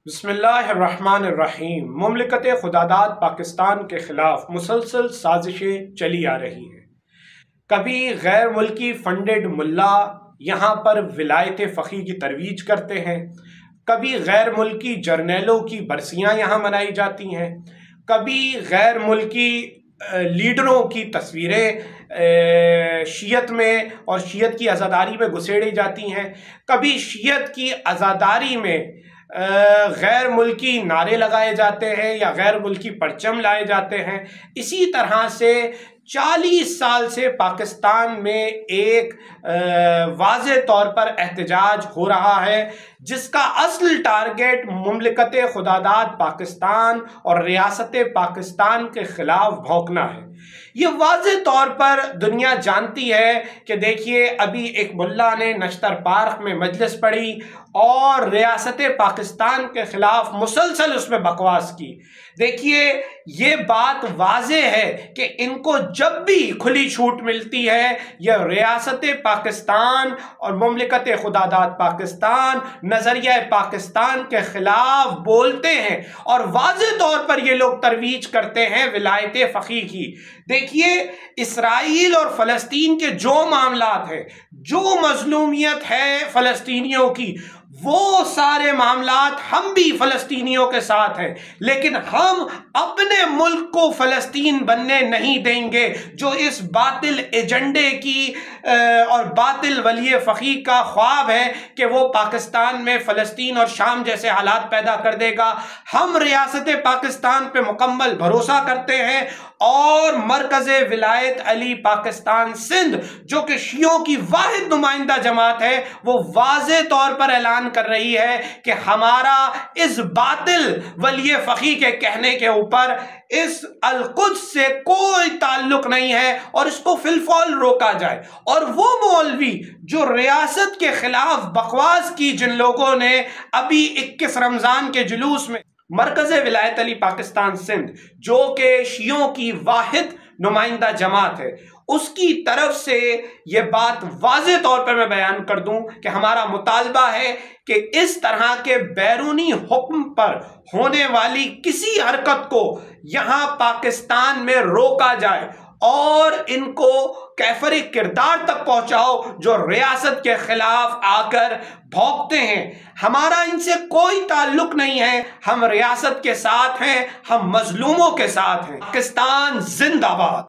बिस्मिल्लाहिर्रहमानिर्रहीम। मुमलिकत खुदादाद पाकिस्तान के ख़िलाफ़ मुसलसल साजिशें चली आ रही हैं। कभी गैर मुल्की फंडेड मुल्ला यहाँ पर विलायत फ़क़ी की तरवीज करते हैं, कभी गैर मुल्की जर्नैलों की बरसियाँ यहाँ मनाई जाती हैं, कभी गैर मुल्की लीडरों की तस्वीरें शीयत में और शीयत की अज़ादारी में घुसेड़ी जाती हैं, कभी शीयत की अज़ादारी में गैर मुल्की नारे लगाए जाते हैं या गैर मुल्की परचम लाए जाते हैं। इसी तरह से 40 साल से पाकिस्तान में एक वाज़े तौर पर एहतजाज हो रहा है, जिसका असल टारगेट मुमलिकत खुदादाद पाकिस्तान और रियासत पाकिस्तान के ख़िलाफ़ भौंकना है। ये वाज़े तौर पर दुनिया जानती है कि देखिए, अभी एक मुल्ला ने नश्तर पार्क में मजलिस पढ़ी और रियासत पाकिस्तान के ख़िलाफ़ मुसलसल उसमें बकवास की। देखिए, ये बात वाज़े है कि इनको जब भी खुली छूट मिलती है, यह रियासत पाकिस्तान और मुमलिकत खुदादाद पाकिस्तान, नज़रिया पाकिस्तान के ख़िलाफ़ बोलते हैं और वाज़े तौर पर ये लोग तरवीज करते हैं विलायत फ़क़ी की। देखिए, इसराइल और फ़लस्तीन के जो मामलात हैं, जो मज़लूमियत है फ़लस्तीनियों की, वो सारे मामलात हम भी फ़लस्तीनियों के साथ हैं, लेकिन हम अपने मुल्क को फ़लस्तीन बनने नहीं देंगे जो इस बातिल एजेंडे की और बातिल वली फ़क़ी का ख्वाब है कि वो पाकिस्तान में फ़लस्तीन और शाम जैसे हालात पैदा कर देगा। हम रियासत पाकिस्तान पे मुकम्मल भरोसा करते हैं और मरकज़ विलायत अली पाकिस्तान सिंध, जो कि शियों की वाहिद नुमाइंदा जमात है, वो वाज़े तौर पर ऐलान कर रही है कि हमारा इस बातिल वली फ़क़ी के कहने के ऊपर इस अल-कुद्स से कोई ताल्लुक नहीं है और इसको फिलफौल रोका जाए। और वो मौलवी जो रियासत के खिलाफ बकवास की, जिन लोगों ने अभी 21 रमज़ान के जुलूस में मरकज़ विलायत अली पाकिस्तान सिंध, जो कि शियों की वाहिद नुमाइंदा जमात है, उसकी तरफ से ये बात वाज़े तौर पर मैं बयान कर दूं कि हमारा मुतालबा है कि इस तरह के बैरूनी हुक्म पर होने वाली किसी हरकत को यहाँ पाकिस्तान में रोका जाए और इनको कैफर किरदार तक पहुंचाओ जो रियासत के खिलाफ आकर भौंकते हैं। हमारा इनसे कोई ताल्लुक नहीं है, हम रियासत के साथ हैं, हम मजलूमों के साथ हैं। पाकिस्तान जिंदाबाद।